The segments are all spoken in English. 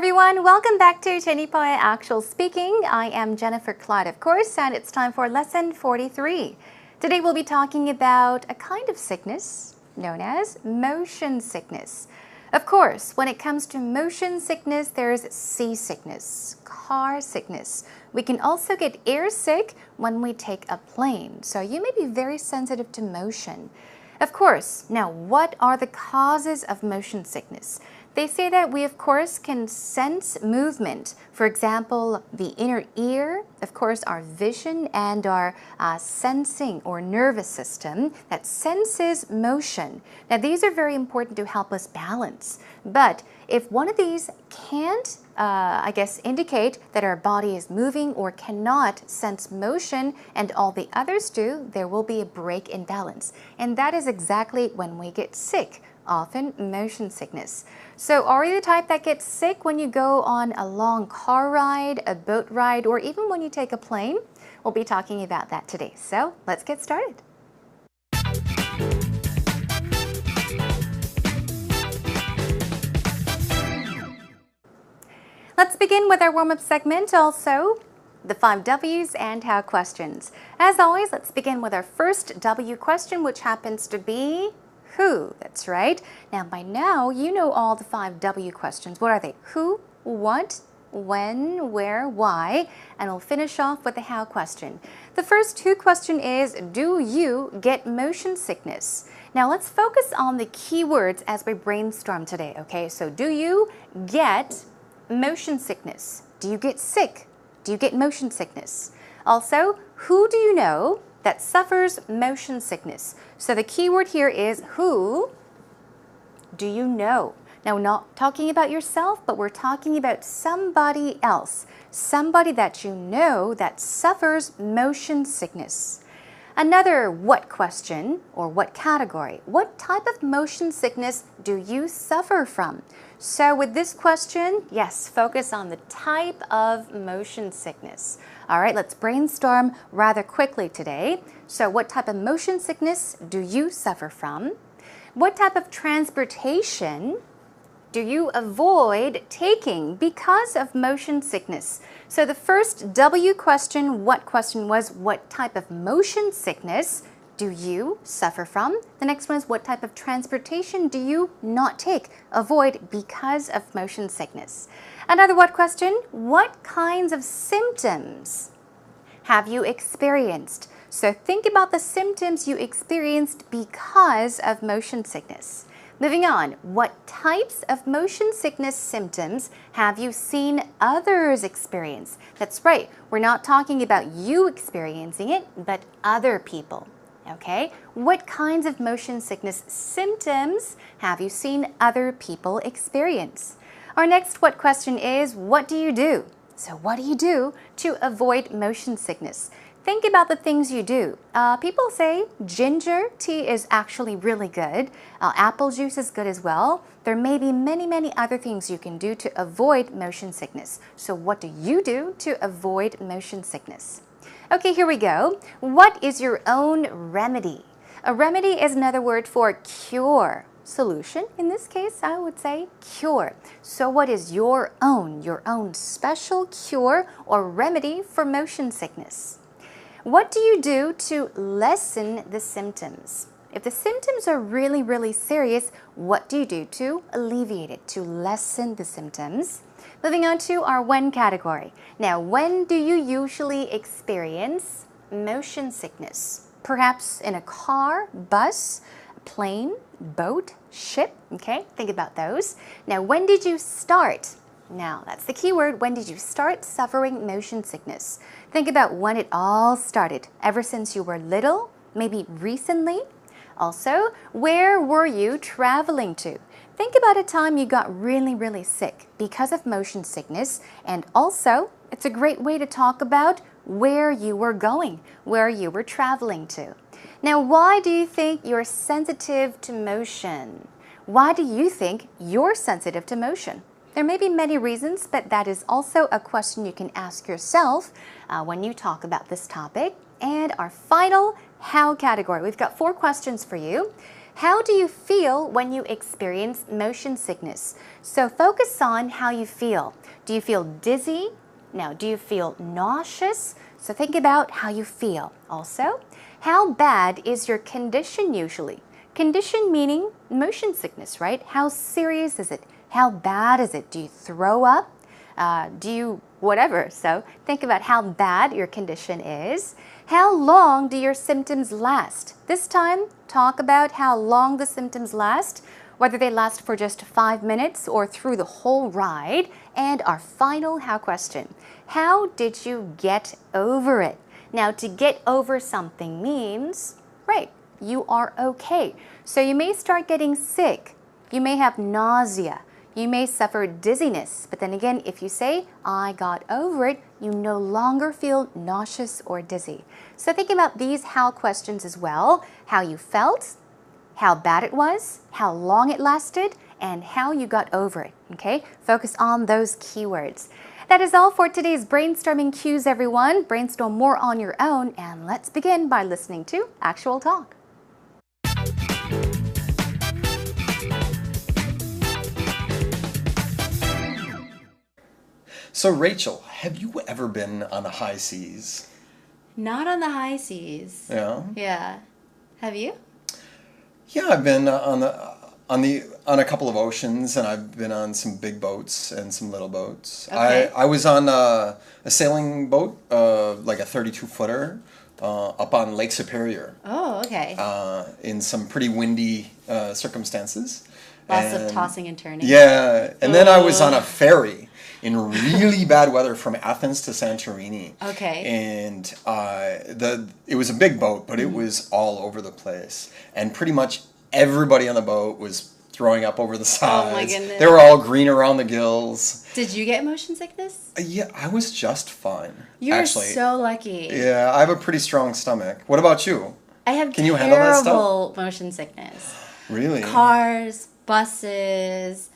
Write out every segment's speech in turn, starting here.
everyone, welcome back to Chenipaya Actual Speaking. I am Jennifer Clyde, of course, and it's time for lesson 43. Today we'll be talking about a kind of sickness known as motion sickness. Of course, when it comes to motion sickness, there's seasickness, car sickness. We can also get air sick when we take a plane, so you may be very sensitive to motion. Of course, now what are the causes of motion sickness? They say that we, of course, can sense movement. For example, the inner ear, of course, our vision and our sensing or nervous system that senses motion. Now, these are very important to help us balance. But if one of these can't, indicate that our body is moving or cannot sense motion and all the others do, there will be a break in balance. And that is exactly when we get sick. Often motion sickness. So are you the type that gets sick when you go on a long car ride, a boat ride, or even when you take a plane? We'll be talking about that today. So let's get started. Let's begin with our warm-up segment, also the 5 W's and how questions. As always, let's begin with our first W question, which happens to be who? That's right. Now, by now, you know all the 5 W questions. What are they? Who, what, when, where, why? And we'll finish off with the how question. The first who question is, do you get motion sickness? Now, let's focus on the keywords as we brainstorm today, okay? So, do you get motion sickness? Do you get sick? Do you get motion sickness? Also, who do you know that suffers motion sickness? So the keyword here is who do you know? Now, not talking about yourself, but we're talking about somebody else, somebody that you know that suffers motion sickness. Another what question or what category? What type of motion sickness do you suffer from? So with this question, yes, focus on the type of motion sickness. All right, let's brainstorm rather quickly today. So what type of motion sickness do you suffer from? What type of transportation do you avoid taking because of motion sickness? So the first W question, what question was, what type of motion sickness do you suffer from? The next one is, what type of transportation do you not take, avoid because of motion sickness? Another what question, what kinds of symptoms have you experienced? So think about the symptoms you experienced because of motion sickness. Moving on, what types of motion sickness symptoms have you seen others experience? That's right, we're not talking about you experiencing it, but other people. Okay, what kinds of motion sickness symptoms have you seen other people experience? Our next what question is, what do you do? So what do you do to avoid motion sickness? Think about the things you do. People say ginger tea is actually really good. Apple juice is good as well. There may be many other things you can do to avoid motion sickness. So what do you do to avoid motion sickness? Okay, here we go. What is your own remedy? A remedy is another word for cure. Solution, in this case, I would say cure. So what is your own special cure or remedy for motion sickness? What do you do to lessen the symptoms? If the symptoms are really serious, what do you do to alleviate it, to lessen the symptoms? Moving on to our when category. Now, when do you usually experience motion sickness? Perhaps in a car, bus, plane, boat, ship, okay? Think about those. Now, when did you start? Now, that's the key word. When did you start suffering motion sickness? Think about when it all started. Ever since you were little? Maybe recently? Also, where were you traveling to? Think about a time you got really sick because of motion sickness. And also, it's a great way to talk about where you were going, where you were traveling to. Now, why do you think you're sensitive to motion? Why do you think you're sensitive to motion? There may be many reasons, but that is also a question you can ask yourself when you talk about this topic. And our final how category. We've got 4 questions for you. How do you feel when you experience motion sickness? So focus on how you feel. Do you feel dizzy? Now, do you feel nauseous? So think about how you feel. Also, how bad is your condition usually? Condition meaning motion sickness, right? How serious is it? How bad is it? Do you throw up? Do you whatever? So think about how bad your condition is. How long do your symptoms last? This time, talk about how long the symptoms last, whether they last for just 5 minutes or through the whole ride. And our final how question. How did you get over it? Now, to get over something means, right, you are okay. So you may start getting sick. You may have nausea. You may suffer dizziness. But then again, if you say, I got over it, you no longer feel nauseous or dizzy. So think about these how questions as well. How you felt, how bad it was, how long it lasted, and how you got over it. Okay? Focus on those keywords. That is all for today's brainstorming cues, everyone. Brainstorm more on your own, and let's begin by listening to Actual Talk. So Rachel, have you ever been on the high seas? Not on the high seas. Yeah. Yeah. Have you? Yeah, I've been on a couple of oceans, and I've been on some big boats and some little boats. Okay. I was on a sailing boat, like a 32-footer, up on Lake Superior. Oh, okay. In some pretty windy circumstances. Lots of tossing and turning. Yeah, and then I was on a ferry in really bad weather from Athens to Santorini. Okay. And it was a big boat, but it was all over the place. And pretty much everybody on the boat was throwing up over the sides. Oh my goodness. They were all green around the gills. Did you get motion sickness? Yeah, I was just fine. You're actually. so lucky. Yeah, I have a pretty strong stomach. What about you? I have Can you handle that stuff? terrible motion sickness. Really? Cars, buses,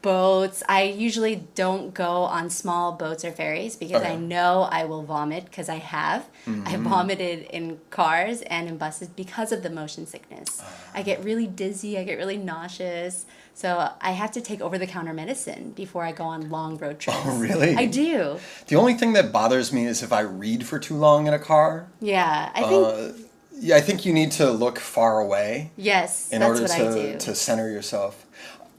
boats. I usually don't go on small boats or ferries because Okay. I know I will vomit because I have. I vomited in cars and in buses because of the motion sickness. I get really dizzy, I get really nauseous. So I have to take over-the-counter medicine before I go on long road trips. Oh, really? I do. The only thing that bothers me is if I read for too long in a car. Yeah, I think, Yeah, I think you need to look far away yes, in that's order what I do. to center yourself.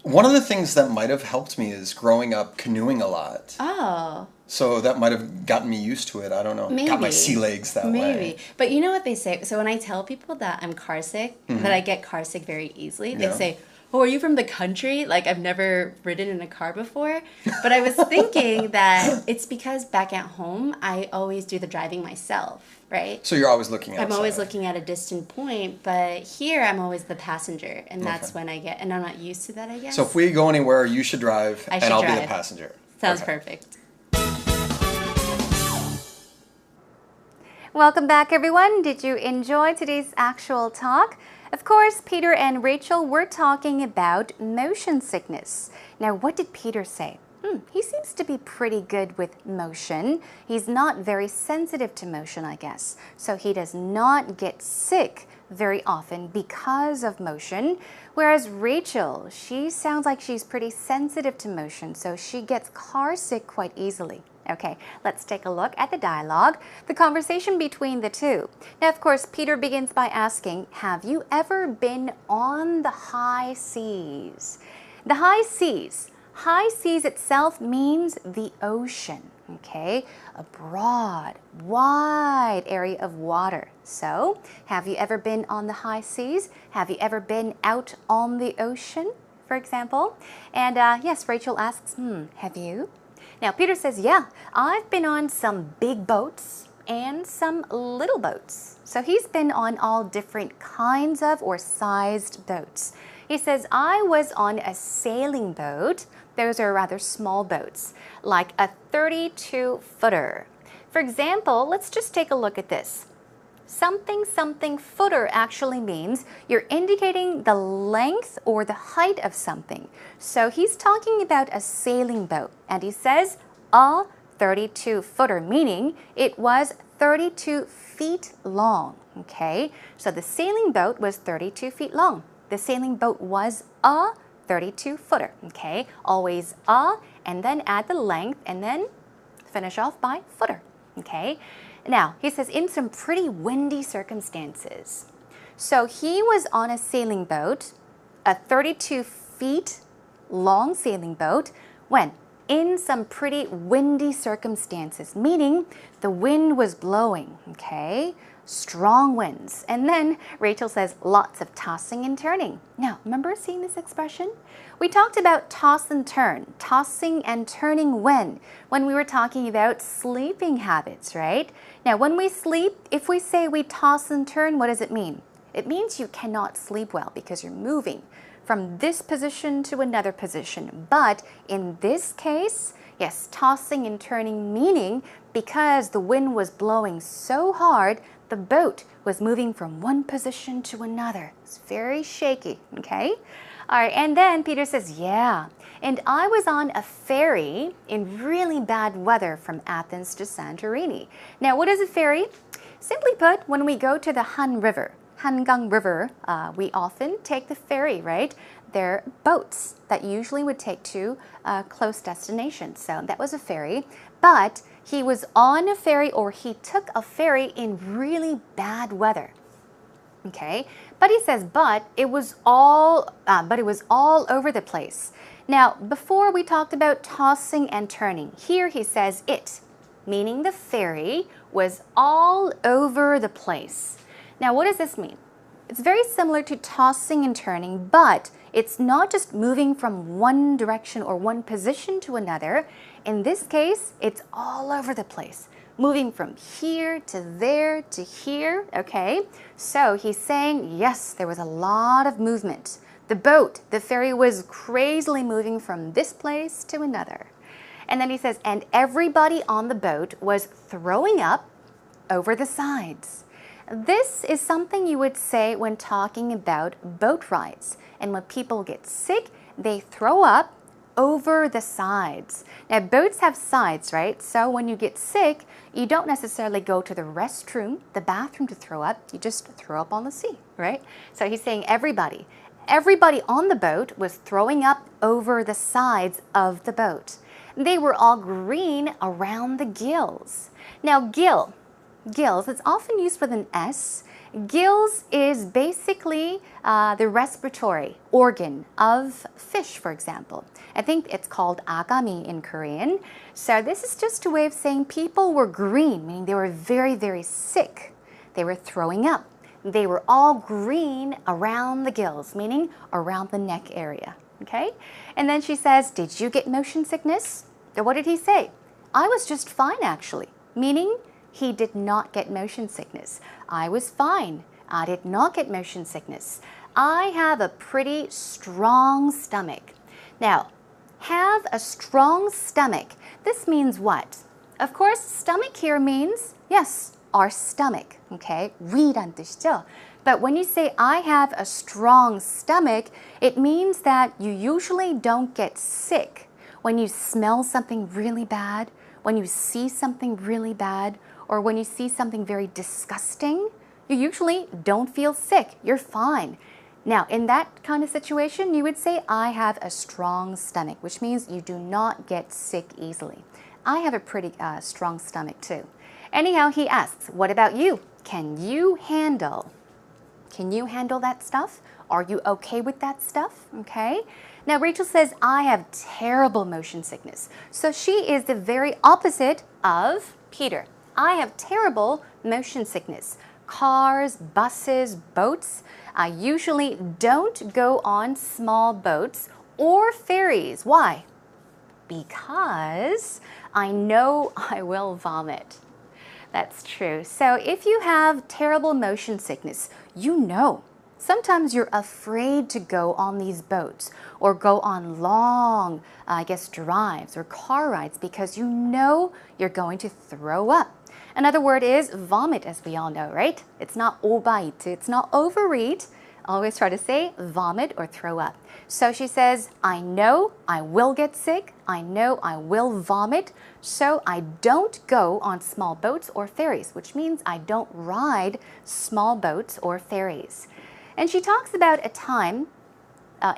One of the things that might have helped me is growing up canoeing a lot. Oh, So that might have gotten me used to it. I don't know. Got my maybe. sea legs that way. Maybe. But you know what they say? So when I tell people that I'm car sick, that I get car sick very easily, they Yeah. say, oh, are you from the country? Like, I've never ridden in a car before. But I was thinking that it's because back at home, I always do the driving myself, right? So you're always looking outside. I'm always looking at a distant point, but here I'm always the passenger, and that's when I get, and I'm not used to that, I guess. So if we go anywhere, you should drive, I and should I'll be the drive. passenger. Sounds Okay. perfect. Welcome back, everyone. Did you enjoy today's actual talk? Of course, Peter and Rachel were talking about motion sickness. Now, what did Peter say? He seems to be pretty good with motion. He's not very sensitive to motion, I guess. So he does not get sick very often because of motion. Whereas Rachel, she sounds like she's pretty sensitive to motion, so she gets car sick quite easily. Okay, let's take a look at the dialogue, the conversation between the two. Now, of course, Peter begins by asking, have you ever been on the high seas? The high seas. High seas itself means the ocean, okay? A broad, wide area of water. So, have you ever been on the high seas? Have you ever been out on the ocean, for example? And yes, Rachel asks, have you? Now, Peter says, yeah, I've been on some big boats and some little boats. So he's been on all different kinds of or sized boats. He says, I was on a sailing boat. Those are rather small boats, like a 32-footer. For example, let's just take a look at this. Something something footer actually means you're indicating the length or the height of something. So he's talking about a sailing boat, and he says a 32-footer, meaning it was 32 feet long. Okay, so the sailing boat was 32 feet long. The sailing boat was a 32-footer. Okay, always a, and then add the length, and then finish off by footer. Okay, now he says in some pretty windy circumstances. So he was on a sailing boat, a 32 feet long sailing boat, when in some pretty windy circumstances, meaning the wind was blowing, okay? Strong winds. And then Rachel says lots of tossing and turning. Now, remember seeing this expression? We talked about toss and turn, tossing and turning when we were talking about sleeping habits, right? Now, when we sleep, if we say we toss and turn, what does it mean? It means you cannot sleep well because you're moving from this position to another position. But in this case, yes, tossing and turning, meaning because the wind was blowing so hard, the boat was moving from one position to another. It's very shaky, okay? All right, and then Peter says, yeah, and I was on a ferry in really bad weather from Athens to Santorini. Now, what is a ferry? Simply put, when we go to the Han River, Hangang River, we often take the ferry, right? They're boats that usually would take to close destinations. So that was a ferry. But he was on a ferry, or he took a ferry in really bad weather. Okay, but he says, but it was all over the place. Now, before we talked about tossing and turning. Here he says it, meaning the ferry was all over the place. Now, what does this mean? It's very similar to tossing and turning, but it's not just moving from one direction or one position to another. In this case, it's all over the place, moving from here to there to here, okay? So he's saying, yes, there was a lot of movement. The boat, the ferry was crazily moving from this place to another. And then he says, and everybody on the boat was throwing up over the sides. This is something you would say when talking about boat rides. And when people get sick, they throw up over the sides. Now, boats have sides, right? So when you get sick, you don't necessarily go to the restroom, the bathroom to throw up. You just throw up on the sea, right? So he's saying everybody on the boat was throwing up over the sides of the boat. They were all green around the gills. Now, gills, it's often used with an S. Gills is basically the respiratory organ of fish, for example. I think it's called agami in Korean. So this is just a way of saying people were green, meaning they were very, very sick. They were throwing up. They were all green around the gills, meaning around the neck area. Okay? And then she says, did you get motion sickness? Or what did he say? I was just fine, actually, meaning he did not get motion sickness. I was fine. I did not get motion sickness. I have a pretty strong stomach. Now, have a strong stomach. This means what? Of course, stomach here means, yes, our stomach. Okay? 위란 뜻이죠. But when you say, I have a strong stomach, it means that you usually don't get sick when you smell something really bad, when you see something really bad, or when you see something very disgusting. You usually don't feel sick. You're fine. Now, in that kind of situation, you would say, I have a strong stomach, which means you do not get sick easily. I have a pretty strong stomach too. Anyhow, he asks, what about you? Can you handle that stuff? Are you okay with that stuff? Okay. Now, Rachel says, I have terrible motion sickness. So she is the very opposite of Peter. I have terrible motion sickness. Cars, buses, boats usually don't go on small boats or ferries. Why? Because I know I will vomit. That's true. So if you have terrible motion sickness, you know. Sometimes you're afraid to go on these boats or go on long, drives or car rides because you know you're going to throw up. Another word is vomit, as we all know, right? It's not 오바이트, it's not overeat. always try to say vomit or throw up. So she says, I know I will get sick. I know I will vomit. So I don't go on small boats or ferries, which means I don't ride small boats or ferries. And she talks about a time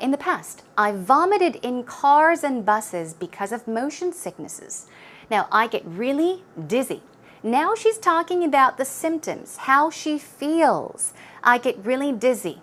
in the past. I vomited in cars and buses because of motion sicknesses. Now, I get really dizzy. Now she's talking about the symptoms, how she feels. I get really dizzy.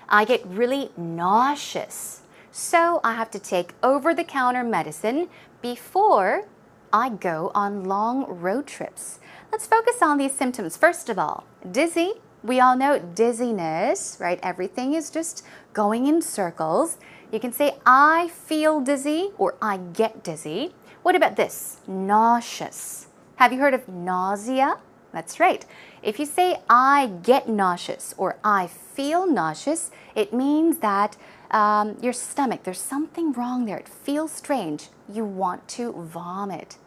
I get really nauseous. So I have to take over-the-counter medicine before I go on long road trips. Let's focus on these symptoms. First of all, dizzy. We all know dizziness, right? Everything is just going in circles. You can say, I feel dizzy or I get dizzy. What about this? Nauseous. Have you heard of nausea? That's right. If you say, I get nauseous or I feel nauseous, it means that your stomach, there's something wrong there. It feels strange. You want to vomit.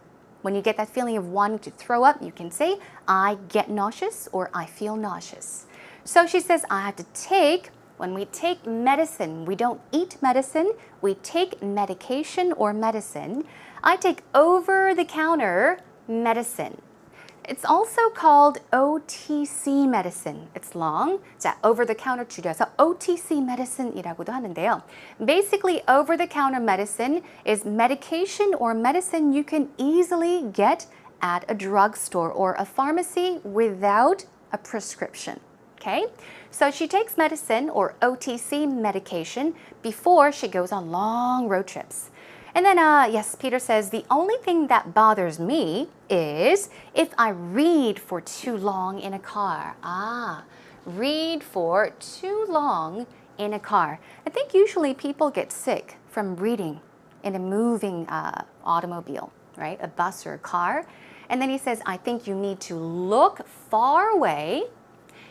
When you get that feeling of wanting to throw up, you can say, I get nauseous or I feel nauseous. So she says, I have to take, when we take medicine, we don't eat medicine, we take medication or medicine. I take over-the-counter medicine. It's also called OTC medicine. It's long. 자, over-the-counter 줄여서 OTC medicine이라고도 하는데요. Basically, over-the-counter medicine is medication or medicine you can easily get at a drugstore or a pharmacy without a prescription. Okay? So she takes medicine or OTC medication before she goes on long road trips. And then, yes, Peter says, the only thing that bothers me is if I read for too long in a car. Read for too long in a car. I think usually people get sick from reading in a moving automobile, right? A bus or a car. And then he says, I think you need to look far away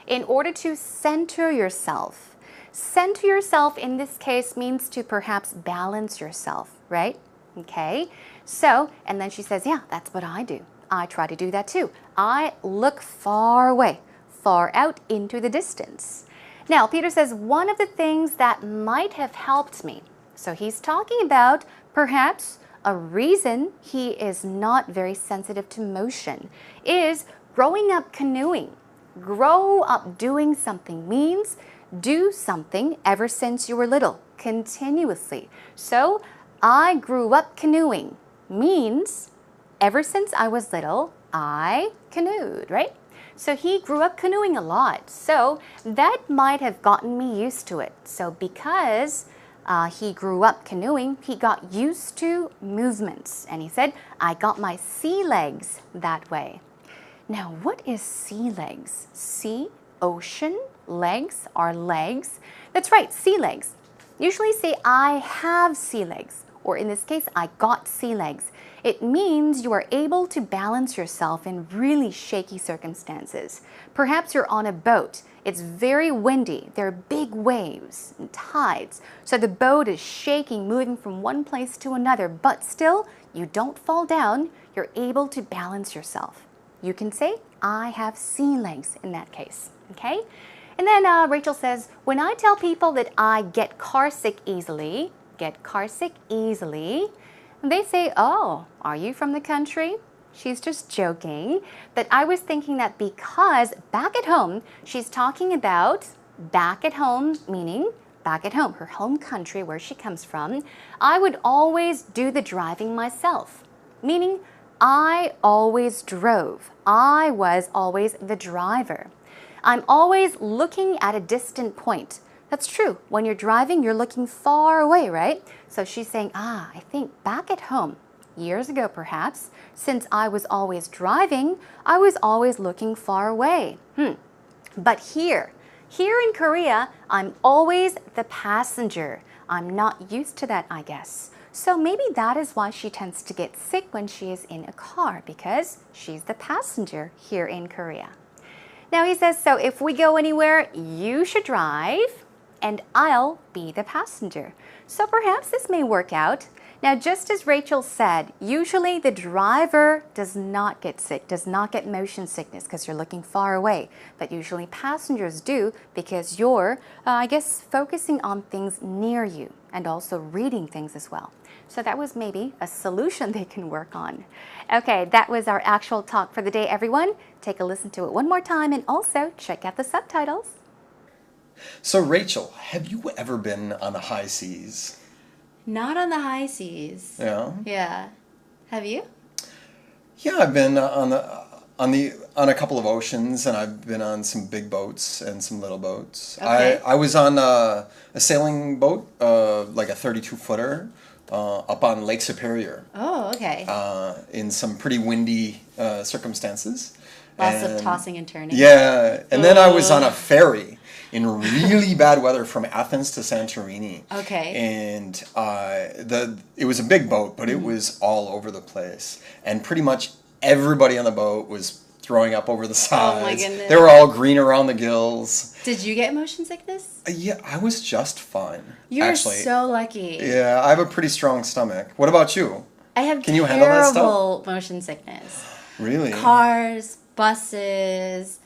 in order to center yourself. Center yourself in this case means to perhaps balance yourself, right? Okay, so, and then she says, yeah, that's what I do. I try to do that too. I look far away, far out into the distance. Now, Peter says, one of the things that might have helped me, so he's talking about perhaps a reason he is not very sensitive to motion, is growing up canoeing. Grow up doing something means do something ever since you were little, continuously. So, I grew up canoeing means ever since I was little, I canoed, right? So he grew up canoeing a lot. So that might have gotten me used to it. So because he grew up canoeing, he got used to movements. And he said, I got my sea legs that way. Now, what is sea legs? Sea, ocean, legs are legs. That's right, sea legs. Usually say, I have sea legs, or in this case, I got sea legs. It means you are able to balance yourself in really shaky circumstances. Perhaps you're on a boat. It's very windy. There are big waves and tides. So the boat is shaking, moving from one place to another, but still, you don't fall down. You're able to balance yourself. You can say, I have sea legs in that case, okay? And then Rachel says, when I tell people that I get car sick easily, they say, oh, are you from the country? She's just joking. But I was thinking that because back at home, she's talking about back at home, meaning back at home, her home country where she comes from. I would always do the driving myself, meaning I always drove. I was always the driver. I'm always looking at a distant point. That's true. When you're driving, you're looking far away, right? So she's saying, I think back at home, years ago perhaps, since I was always driving, I was always looking far away. But here in Korea, I'm always the passenger. I'm not used to that, I guess. So maybe that is why she tends to get sick when she is in a car, because she's the passenger here in Korea. Now he says, so if we go anywhere, you should drive and I'll be the passenger. So perhaps this may work out. Now, just as Rachel said, usually the driver does not get sick, does not get motion sickness because you're looking far away. But usually passengers do because you're, I guess, focusing on things near you and also reading things as well. So that was maybe a solution they can work on. Okay, that was our actual talk for the day, everyone. Take a listen to it one more time and also check out the subtitles. So Rachel, have you ever been on the high seas? Not on the high seas. Yeah. Yeah. Have you? Yeah, I've been on a couple of oceans, and I've been on some big boats and some little boats. Okay. I was on a sailing boat, like a 32-footer, up on Lake Superior, Oh, okay. in some pretty windy circumstances. Lots of And- tossing and turning. Yeah, and then I was on a ferry in really bad weather from Athens to Santorini. Okay. And it was a big boat, but it was all over the place, and pretty much everybody on the boat was throwing up over the sides. Oh my goodness. They were all green around the gills. Did you get motion sickness? Yeah, I was just fine. You're actually. so lucky. Yeah, I have a pretty strong stomach. What about you? I have Can you handle that stuff? terrible motion sickness. Really? Cars, buses,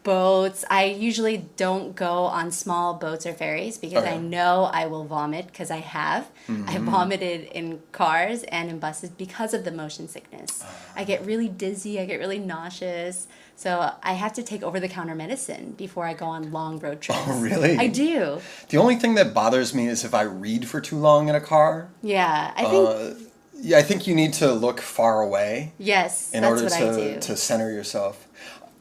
boats. I usually don't go on small boats or ferries because Okay. I know I will vomit because I have. I vomited in cars and in buses because of the motion sickness. I get really dizzy, I get really nauseous. So I have to take over-the-counter medicine before I go on long road trips. Oh, really? I do. The only thing that bothers me is if I read for too long in a car. Yeah, I think, Yeah, I think you need to look far away yes, in that's order what I do. to center yourself.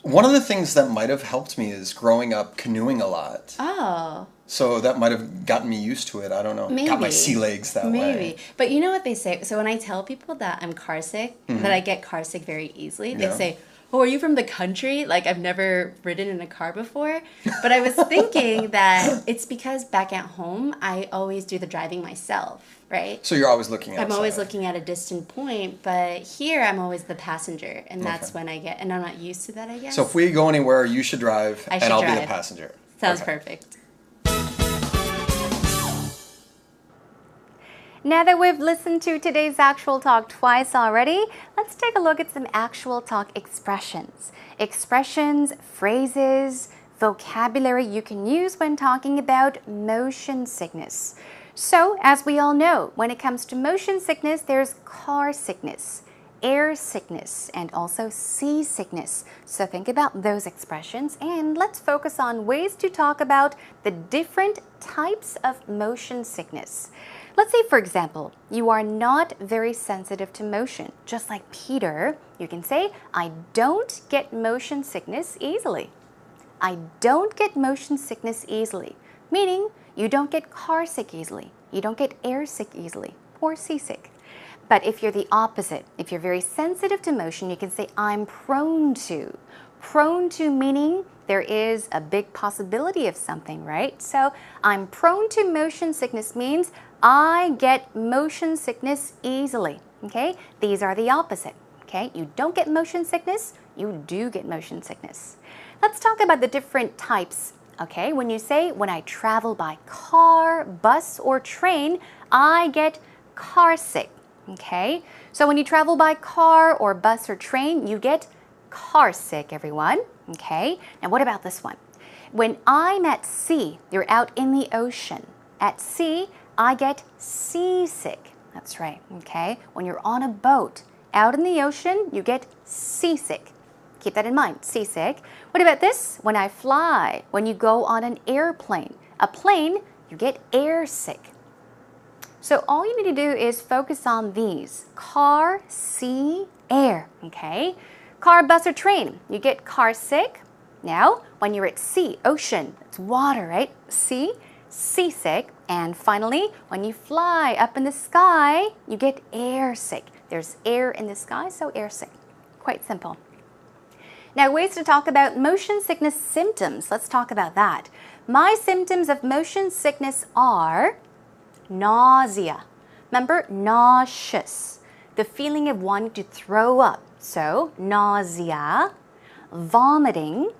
One of the things that might have helped me is growing up canoeing a lot. Oh. So that might have gotten me used to it. I don't know. Got my Maybe. sea legs that Maybe. way. But you know what they say? So when I tell people that I'm car sick, that I get car sick very easily, they Yeah. say, "Oh, are you from the country? Like I've never ridden in a car before." But I was thinking that it's because back at home, I always do the driving myself, right? So you're always looking outside. I'm always looking at a distant point, but here I'm always the passenger, and that's Okay. when I get, and I'm not used to that, I guess. So if we go anywhere, you should drive, I and should I'll be the drive. passenger. Sounds Okay. perfect. Now that we've listened to today's actual talk twice already, let's take a look at some actual talk expressions. Expressions, phrases, vocabulary you can use when talking about motion sickness. So, as we all know, when it comes to motion sickness, there's car sickness, air sickness, and also sea sickness. So think about those expressions and let's focus on ways to talk about the different types of motion sickness. Let's say, for example, you are not very sensitive to motion. Just like Peter, you can say, I don't get motion sickness easily. I don't get motion sickness easily, meaning you don't get car sick easily. You don't get air sick easily or seasick. But if you're the opposite, if you're very sensitive to motion, you can say, I'm prone to. Prone to meaning there is a big possibility of something, right? So I'm prone to motion sickness means I get motion sickness easily, okay? These are the opposite, okay? You don't get motion sickness, you do get motion sickness. Let's talk about the different types, okay? When you say, when I travel by car, bus, or train, I get car sick, okay? So when you travel by car or bus or train, you get car sick, everyone, okay? Now what about this one? When I'm at sea, you're out in the ocean. At sea, I get seasick. That's right, okay? When you're on a boat, out in the ocean, you get seasick. Keep that in mind, seasick. What about this? When I fly, when you go on an airplane, a plane, you get air sick. So all you need to do is focus on these: car, sea, air, okay? Car, bus, or train, you get car sick. Now, when you're at sea, ocean, it's water, right? Sea, seasick. And finally, when you fly up in the sky, you get air sick. There's air in the sky, so air sick. Quite simple. Now, ways to talk about motion sickness symptoms. Let's talk about that. My symptoms of motion sickness are nausea. Remember, nauseous. The feeling of wanting to throw up. So, nausea, vomiting,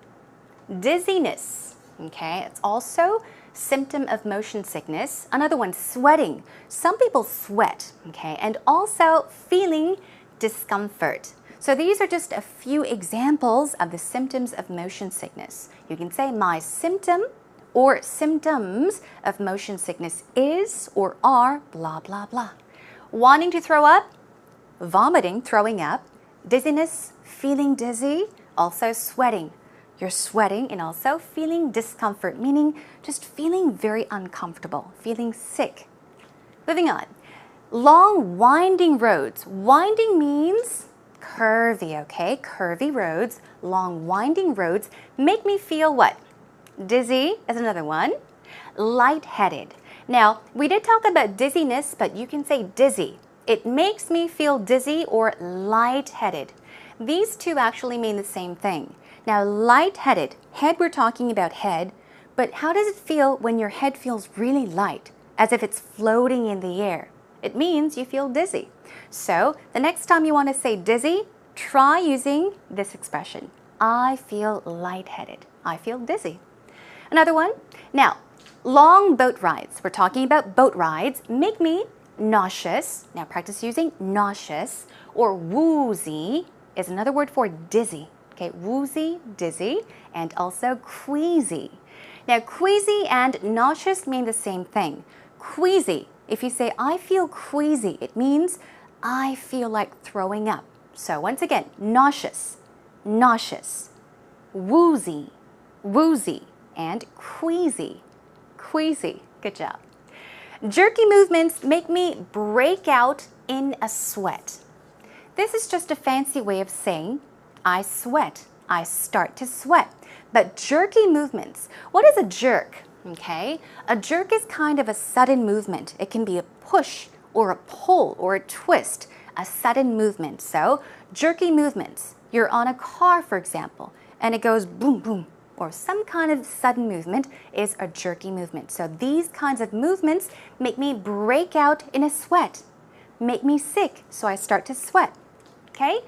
dizziness. Okay, it's also symptom of motion sickness. Another one, sweating. Some people sweat, okay? And also feeling discomfort. So these are just a few examples of the symptoms of motion sickness. You can say my symptom or symptoms of motion sickness is or are blah, blah, blah. Wanting to throw up, vomiting, throwing up, dizziness, feeling dizzy, also sweating. You're sweating and also feeling discomfort, meaning just feeling very uncomfortable, feeling sick. Moving on. Long winding roads. Winding means curvy, okay? Curvy roads, long winding roads make me feel what? Dizzy is another one. Lightheaded. Now, we did talk about dizziness, but you can say dizzy. It makes me feel dizzy or lightheaded. These two actually mean the same thing. Now, lightheaded, head, we're talking about head, but how does it feel when your head feels really light, as if it's floating in the air? It means you feel dizzy. So, the next time you want to say dizzy, try using this expression. I feel lightheaded. I feel dizzy. Another one. Now, long boat rides. We're talking about boat rides. Make me nauseous. Now, practice using nauseous, or woozy is another word for dizzy. Okay, woozy, dizzy, and also queasy. Now, queasy and nauseous mean the same thing. Queasy, if you say, I feel queasy, it means I feel like throwing up. So once again, nauseous, nauseous, woozy, woozy, and queasy, queasy. Good job. Jerky movements make me break out in a sweat. This is just a fancy way of saying I sweat. I start to sweat. But jerky movements, what is a jerk? Okay, a jerk is kind of a sudden movement. It can be a push or a pull or a twist, a sudden movement. So jerky movements, you're on a car, for example, and it goes boom, boom, or some kind of sudden movement is a jerky movement. So these kinds of movements make me break out in a sweat, make me sick, so I start to sweat. Okay?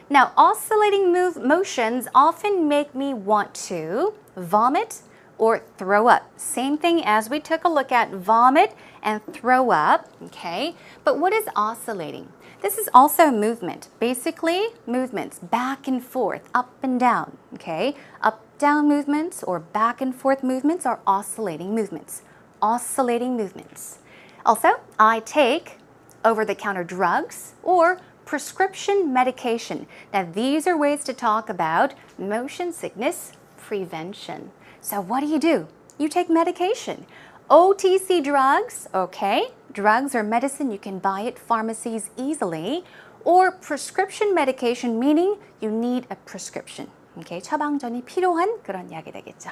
Now, oscillating motions often make me want to vomit or throw up. Same thing as we took a look at vomit and throw up, okay? But what is oscillating? This is also movement. Basically, movements back and forth, up and down, okay? Up-down movements or back and forth movements are oscillating movements. Oscillating movements. Also, I take over-the-counter drugs or prescription medication. Now, these are ways to talk about motion sickness prevention. So what do? You take medication. OTC drugs, okay? Drugs or medicine, you can buy at pharmacies easily. Or prescription medication, meaning you need a prescription. Okay, 처방전이 필요한 그런 약이 되겠죠.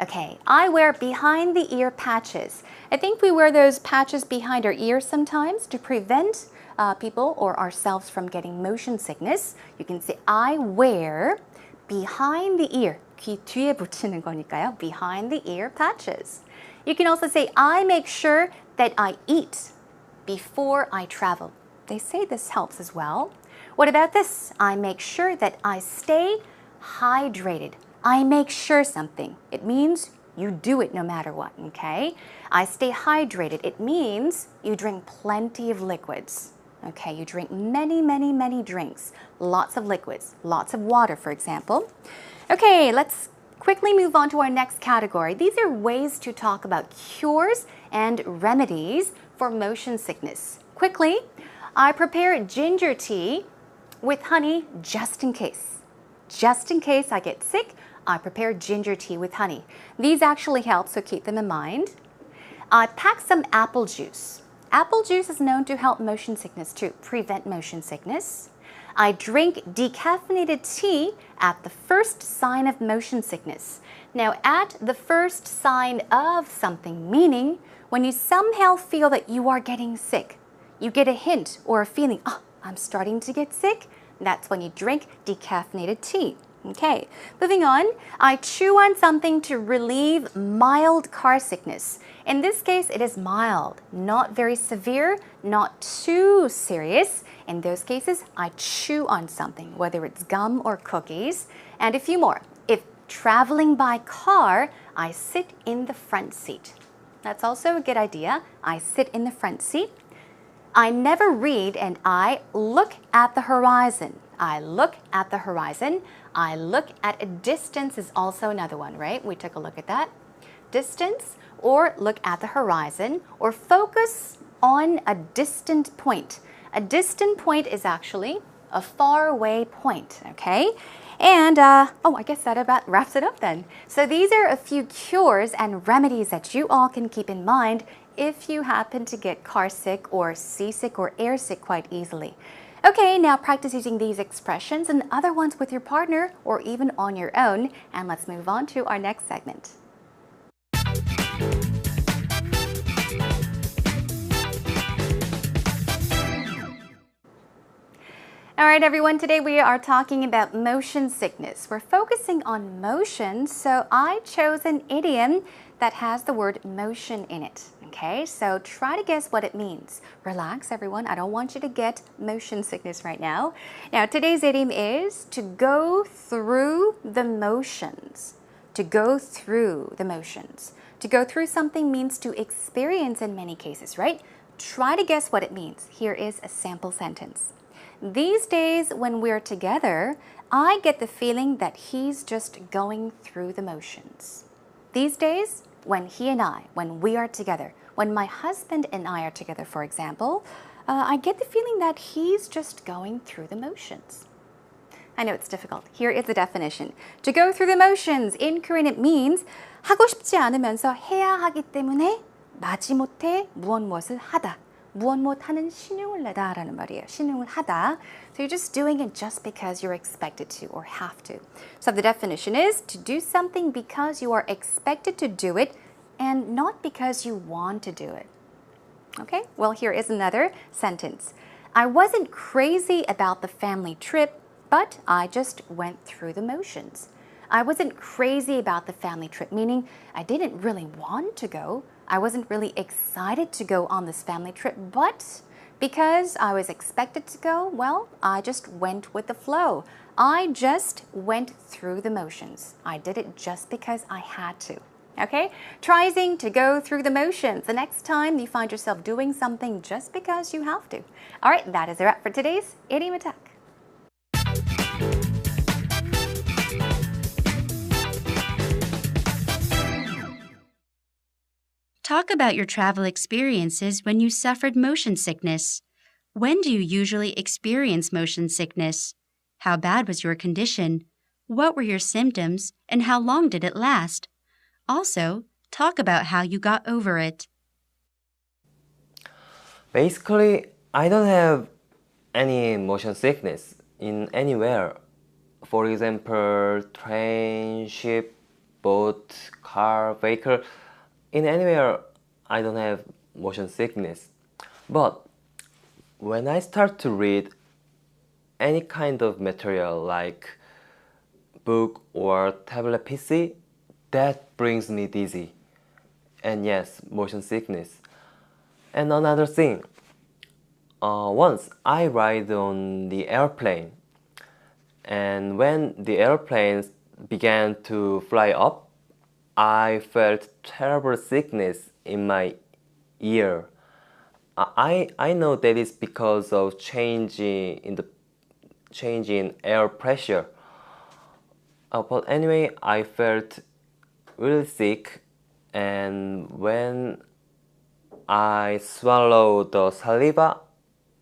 Okay, I wear behind the ear patches. I think we wear those patches behind our ears sometimes to prevent people or ourselves from getting motion sickness. You can say I wear behind the ear. 귀 뒤에 붙이는 거니까요. Behind the ear patches. You can also say I make sure that I eat before I travel. They say this helps as well. What about this? I make sure that I stay hydrated. I make sure something. It means you do it no matter what, okay? I stay hydrated. It means you drink plenty of liquids. Okay, you drink many, many, many drinks. Lots of liquids, lots of water, for example. Okay, let's quickly move on to our next category. These are ways to talk about cures and remedies for motion sickness. Quickly, I prepare ginger tea with honey just in case. Just in case I get sick, I prepare ginger tea with honey. These actually help, so keep them in mind. I pack some apple juice. Apple juice is known to help motion sickness, to prevent motion sickness. I drink decaffeinated tea at the first sign of motion sickness. Now, at the first sign of something, meaning when you somehow feel that you are getting sick, you get a hint or a feeling, oh, I'm starting to get sick, that's when you drink decaffeinated tea. Okay, moving on. I chew on something to relieve mild car sickness. In this case, it is mild, not very severe, not too serious. In those cases, I chew on something, whether it's gum or cookies. And a few more. If traveling by car, I sit in the front seat. That's also a good idea. I sit in the front seat. I never read and I look at the horizon. I look at the horizon. I look at a distance is also another one, right? We took a look at that. Distance or look at the horizon or focus on a distant point. A distant point is actually a far away point, okay? And, I guess that about wraps it up then. So these are a few cures and remedies that you all can keep in mind if you happen to get car sick or seasick or air sick quite easily. Okay, now practice using these expressions and other ones with your partner or even on your own. And let's move on to our next segment. All right, everyone, today we are talking about motion sickness. We're focusing on motion, so I chose an idiom that has the word motion in it. Okay, so try to guess what it means. Relax, everyone. I don't want you to get motion sickness right now. Now, today's idiom is to go through the motions. To go through the motions. To go through something means to experience in many cases, right? Try to guess what it means. Here is a sample sentence. These days when we're together, I get the feeling that he's just going through the motions. These days, when he and I, when we are together, when my husband and I are together, for example, I get the feeling that he's just going through the motions. I know it's difficult. Here is the definition. To go through the motions. In Korean, it means 하고 싶지 않으면서 해야 하기 때문에 마지못해 무엇을 하다. 무엇 하는 신용을 내다라는 말이에요. 신용을 하다. So you're just doing it just because you're expected to or have to. So the definition is to do something because you are expected to do it and not because you want to do it. Okay, well, here is another sentence. I wasn't crazy about the family trip, but I just went through the motions. I wasn't crazy about the family trip, meaning I didn't really want to go. I wasn't really excited to go on this family trip, but because I was expected to go, well, I just went with the flow. I just went through the motions. I did it just because I had to. Okay? Trying to go through the motions the next time you find yourself doing something just because you have to. All right, that is a wrap for today's Idiom Attack. Talk about your travel experiences when you suffered motion sickness. When do you usually experience motion sickness? How bad was your condition? What were your symptoms and how long did it last? Also, talk about how you got over it. Basically, I don't have any motion sickness in anywhere. For example, train, ship, boat, car, vehicle. In anywhere, I don't have motion sickness. But when I start to read any kind of material like book or tablet PC, that brings me dizzy. And yes, motion sickness. And another thing, once I ride on the airplane, and when the airplane began to fly up, I felt terrible sickness in my ear. I know that is because of change in air pressure. But anyway, I felt really sick, and when I swallowed the saliva,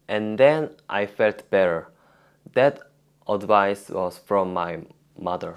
and then I felt better. That advice was from my mother.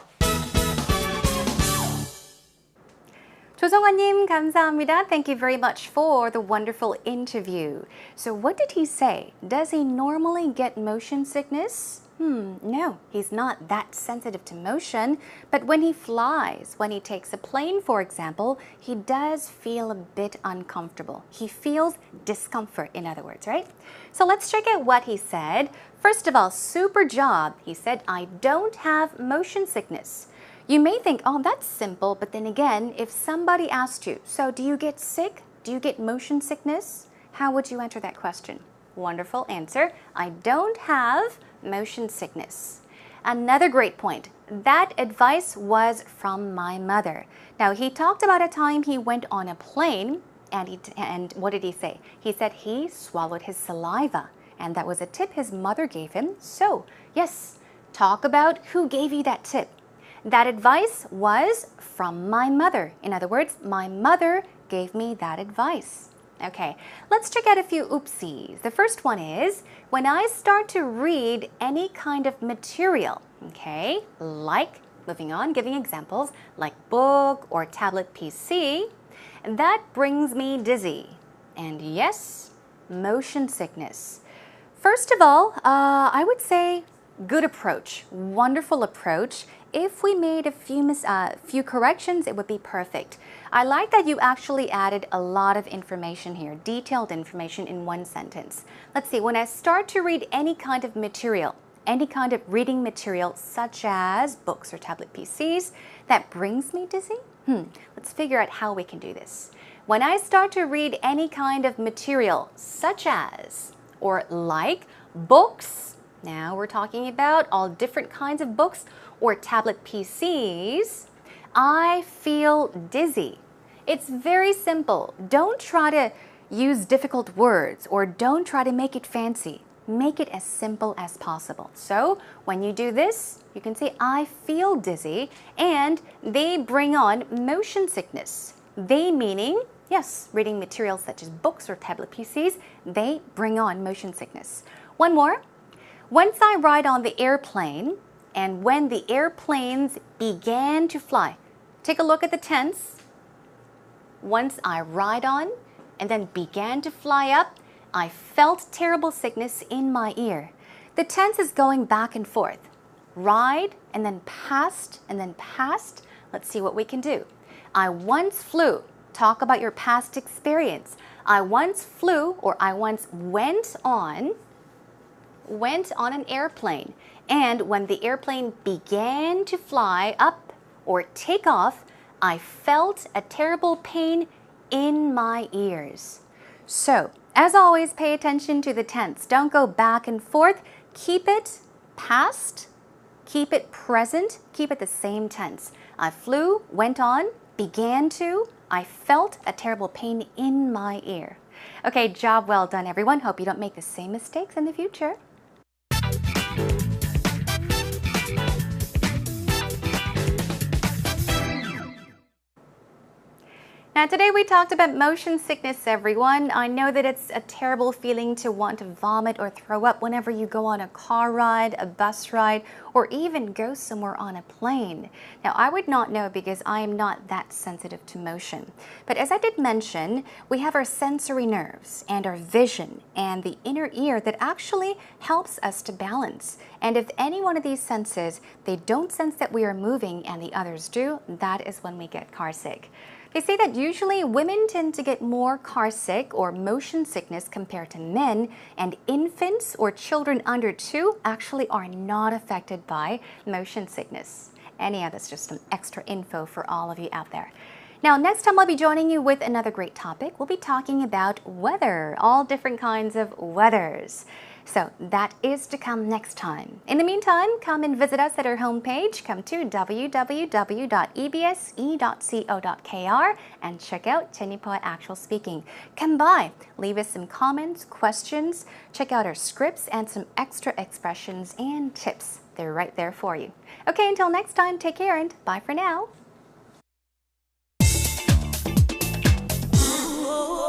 조성환님, 감사합니다. Thank you very much for the wonderful interview. So what did he say? Does he normally get motion sickness? No, he's not that sensitive to motion. But when he flies, when he takes a plane, for example, he does feel a bit uncomfortable. He feels discomfort, in other words, right? So let's check out what he said. First of all, super job. He said, I don't have motion sickness. You may think, oh, that's simple, but then again, if somebody asked you, so do you get sick? Do you get motion sickness? How would you answer that question? Wonderful answer. I don't have motion sickness. Another great point. That advice was from my mother. Now, he talked about a time he went on a plane And what did he say? He said he swallowed his saliva, and that was a tip his mother gave him. So, yes, talk about who gave you that tip. That advice was from my mother. In other words, my mother gave me that advice. Okay, let's check out a few oopsies. The first one is when I start to read any kind of material, okay, like, moving on, giving examples, like book or tablet PC, that brings me dizzy. And yes, motion sickness. First of all, I would say good approach, wonderful approach. If we made a few corrections, it would be perfect. I like that you actually added a lot of information here, detailed information in one sentence. Let's see, when I start to read any kind of material, any kind of reading material such as books or tablet PCs, that brings me dizzy? Let's figure out how we can do this. When I start to read any kind of material such as or like books, now we're talking about all different kinds of books or tablet PCs, I feel dizzy. It's very simple. Don't try to use difficult words or don't try to make it fancy. Make it as simple as possible. So when you do this, you can say, I feel dizzy, and they bring on motion sickness. They meaning, yes, reading materials such as books or tablet PCs, they bring on motion sickness. One more. Once I ride on the airplane, and when the airplanes began to fly, take a look at the tense. Once I ride on, and then began to fly up, I felt terrible sickness in my ear. The tense is going back and forth. Ride, and then past, and then past. Let's see what we can do. I once flew. Talk about your past experience. I once flew, or I once went on an airplane. And when the airplane began to fly up or take off, I felt a terrible pain in my ears. So, as always, pay attention to the tense. Don't go back and forth. Keep it past, keep it present, keep it the same tense. I flew, went on, began to, I felt a terrible pain in my ear. Okay, job well done, everyone. Hope you don't make the same mistakes in the future. Now today we talked about motion sickness, everyone. I know that it's a terrible feeling to want to vomit or throw up whenever you go on a car ride, a bus ride, or even go somewhere on a plane. Now I would not know because I am not that sensitive to motion. But as I did mention, we have our sensory nerves and our vision and the inner ear that actually helps us to balance. And if any one of these senses, they don't sense that we are moving and the others do, that is when we get car sick. They say that usually women tend to get more car sick or motion sickness compared to men, and infants or children under 2 actually are not affected by motion sickness. Anyhow, that's just some extra info for all of you out there. Now, next time I'll be joining you with another great topic. We'll be talking about weather, all different kinds of weathers. So that is to come next time. In the meantime, come and visit us at our homepage. Come to www.ebse.co.kr and check out Tennipoa Actual Speaking. Come by, leave us some comments, questions, check out our scripts and some extra expressions and tips. They're right there for you. Okay, until next time, take care and bye for now. Oh.